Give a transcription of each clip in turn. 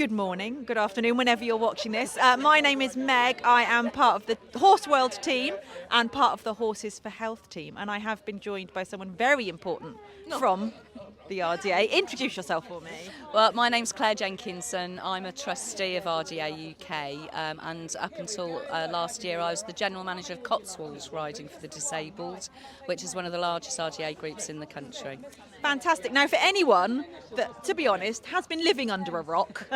Good morning, good afternoon, whenever you're watching this. My name is Meg. I am part of the HorseWorld team and part of the Horses for Health team. And I have been joined by someone very important from the RDA. Introduce yourself for me. Well, my name's Claire Jenkinson. I'm a trustee of RDA UK, and up until last year I was the General Manager of Cotswolds Riding for the Disabled, which is one of the largest RDA groups in the country. Fantastic. Now, for anyone that, to be honest, has been living under a rock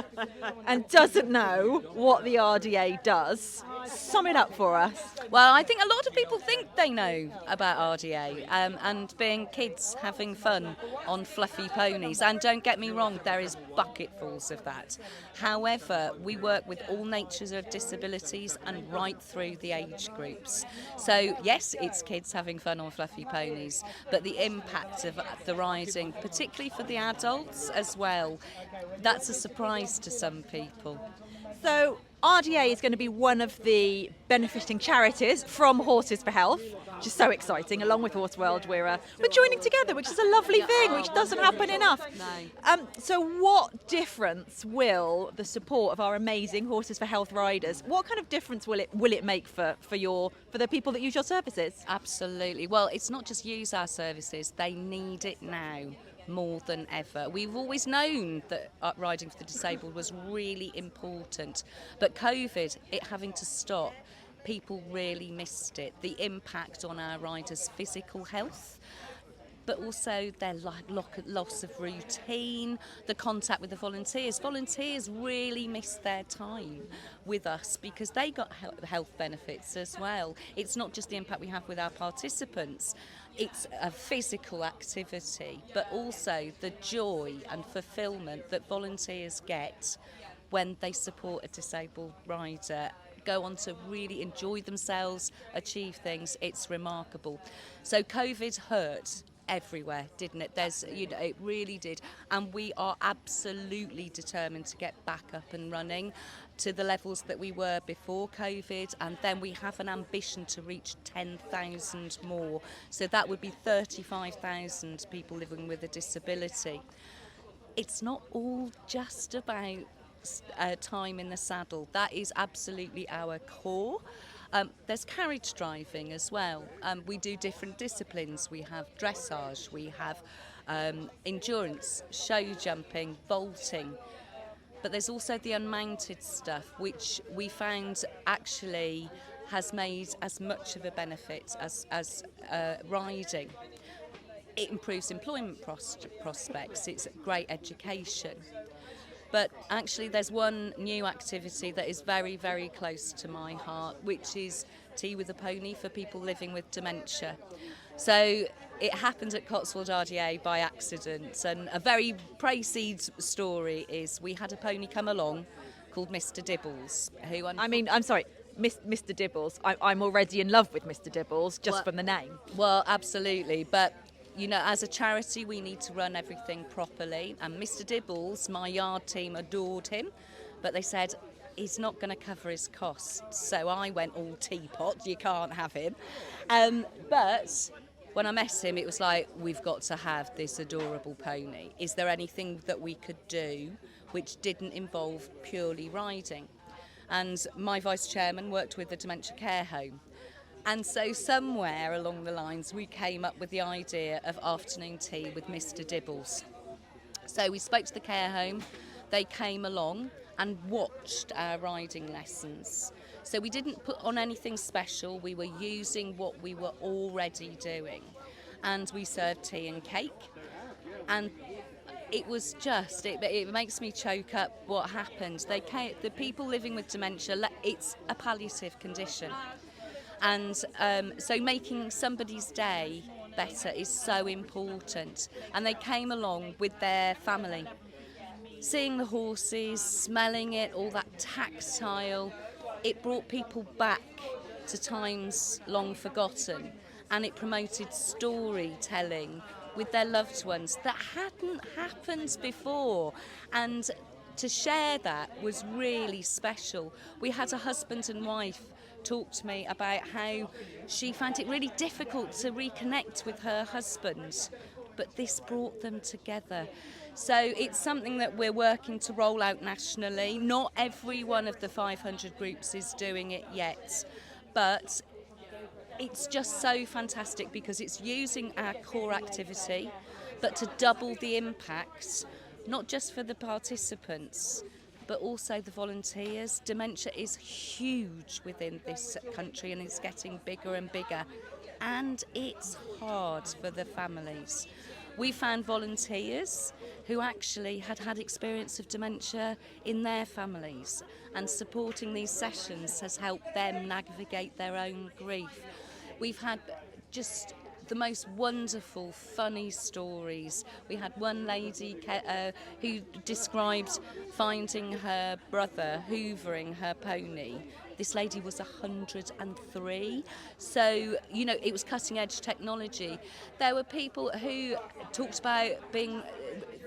and doesn't know what the RDA does, sum it up for us. Well, I think a lot of people think they know about RDA and being kids having fun on fluffy ponies. And don't get me wrong, there is bucketfuls of that. However, we work with all natures of disabilities and right through the age groups. So, yes, it's kids having fun on fluffy ponies, but the impact of the riding, particularly for the adults as well, that's a surprise to some people. So RDA is going to be one of the benefiting charities from Horses for Health, which is so exciting. Along with HorseWorld, we're joining together, which is a lovely thing, which doesn't happen enough. No. So what difference will the support of our amazing Horses for Health riders, what kind of difference will it make for the people that use your services? Absolutely. Well, it's not just use our services, they need it now more than ever. We've always known that riding for the disabled was really important, but COVID, it having to stop, people really missed it. The impact on our riders' physical health, but also their loss of routine, the contact with the volunteers. Volunteers really missed their time with us because they got health benefits as well. It's not just the impact we have with our participants, it's a physical activity, but also the joy and fulfilment that volunteers get when they support a disabled rider, go on to really enjoy themselves, achieve things. It's remarkable. So COVID hurt everywhere, didn't it? It really did, and we are absolutely determined to get back up and running to the levels that we were before COVID, and then we have an ambition to reach 10,000 more. So that would be 35,000 people living with a disability. It's not all just about time in the saddle. That is absolutely our core. There's carriage driving as well. We do different disciplines. We have dressage, we have endurance, show jumping, vaulting. But there's also the unmounted stuff, which we found actually has made as much of a benefit as riding. It improves employment prospects, it's great education. But actually there's one new activity that is very, very close to my heart, which is Tea with a Pony for people living with dementia. So it happened at Cotswold RDA by accident, and a very praise-seed story is we had a pony come along called Mr. Dibbles, who... I'm sorry, Mr. Dibbles. I'm already in love with Mr. Dibbles just from the name. Well, absolutely, but... You know, as a charity, we need to run everything properly. And Mr. Dibbles, my yard team, adored him, but they said he's not going to cover his costs. So I went all teapot, you can't have him. But when I met him, it was like, we've got to have this adorable pony. Is there anything that we could do which didn't involve purely riding? And my vice chairman worked with the dementia care home. And so somewhere along the lines we came up with the idea of afternoon tea with Mr. Dibbles. So we spoke to the care home, they came along and watched our riding lessons. So we didn't put on anything special, we were using what we were already doing. And we served tea and cake. And it was just, it makes me choke up what happened. The people living with dementia, it's a palliative condition. And so making somebody's day better is so important. And they came along with their family. Seeing the horses, smelling it, all that tactile, it brought people back to times long forgotten. And it promoted storytelling with their loved ones that hadn't happened before. And to share that was really special. We had a husband and wife talk to me about how she found it really difficult to reconnect with her husband but this brought them together. So it's something that we're working to roll out nationally. Not every one of the 500 groups is doing it yet, but it's just so fantastic because it's using our core activity, but to double the impact, not just for the participants, but also the volunteers. Dementia is huge within this country and it's getting bigger and bigger, and it's hard for the families. We found volunteers who actually had experience of dementia in their families, and supporting these sessions has helped them navigate their own grief. We've had just the most wonderful, funny stories. We had one lady who described finding her brother hoovering her pony. This lady was 103, so, you know, it was cutting edge technology. There were people who talked about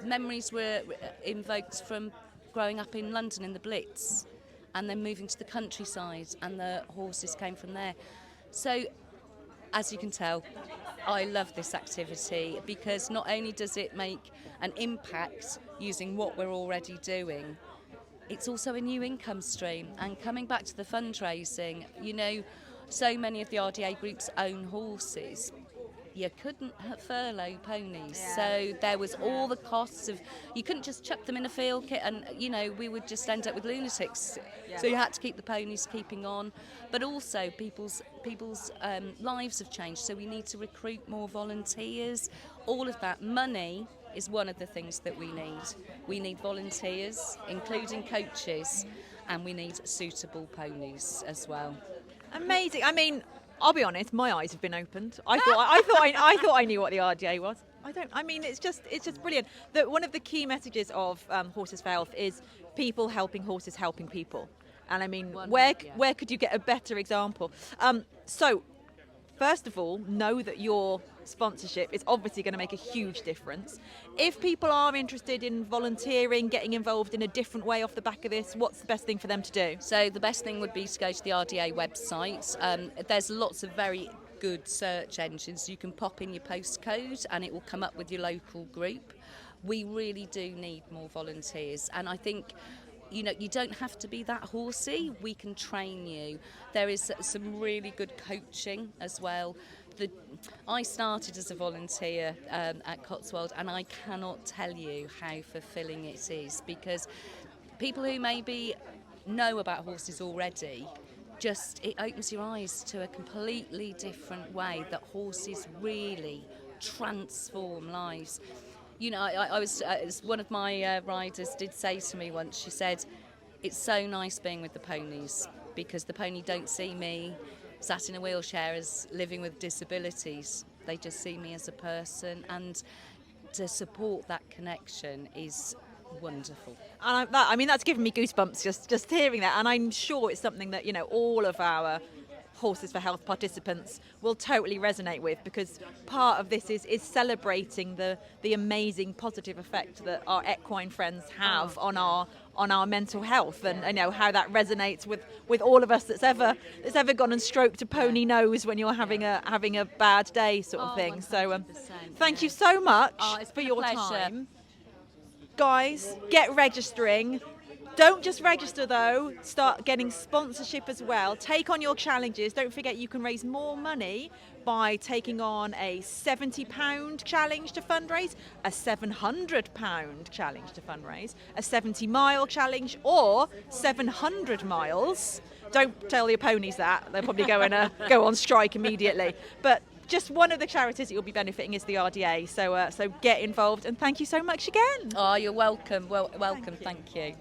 memories were invoked from growing up in London in the Blitz and then moving to the countryside, and the horses came from there. So, as you can tell, I love this activity because not only does it make an impact using what we're already doing, it's also a new income stream. And coming back to the fundraising, you know, so many of the RDA groups own horses. You couldn't furlough ponies, so there was all the costs of, you couldn't just chuck them in a field kit and, you know, we would just end up with lunatics. So you had to keep the ponies keeping on, but also people's lives have changed, so we need to recruit more volunteers. All of that money is one of the things that we need. We need volunteers, including coaches, and we need suitable ponies as well. Amazing. I mean, I'll be honest, my eyes have been opened. I thought I knew what the RDA was. I don't. I mean, it's just brilliant. One of the key messages of Horses for Health is people helping horses helping people. And I mean, where could you get a better example? So, first of all, know that your sponsorship is obviously going to make a huge difference. If people are interested in volunteering, getting involved in a different way off the back of this, what's the best thing for them to do? So the best thing would be to go to the RDA website. There's lots of very good search engines. You can pop in your postcode and it will come up with your local group. We really do need more volunteers, and I think, you know, you don't have to be that horsey. We can train you. There is some really good coaching as well. I started as a volunteer at HorseWorld, and I cannot tell you how fulfilling it is, because people who maybe know about horses already, it opens your eyes to a completely different way that horses really transform lives. You know, I was one of my riders did say to me once, she said, it's so nice being with the ponies because the pony don't see me sat in a wheelchair as living with disabilities. They just see me as a person, and to support that connection is wonderful. And that's given me goosebumps just hearing that, and I'm sure it's something that, you know, all of our Horses for Health participants will totally resonate with, because part of this is celebrating the amazing positive effect that our equine friends have on our mental health, and you know how that resonates with all of us that's ever gone and stroked a pony nose when you're having a bad day sort of thing. 100%, so thank you so much for your time. Guys, get registering. Don't just register though, start getting sponsorship as well. Take on your challenges. Don't forget you can raise more money by taking on a £70 challenge to fundraise, a £700 challenge to fundraise, a 70-mile challenge, or 700 miles. Don't tell your ponies that. They'll probably go on strike immediately. But just one of the charities that you'll be benefiting is the RDA. So get involved, and thank you so much again. Oh, you're welcome. Welcome. Thank you.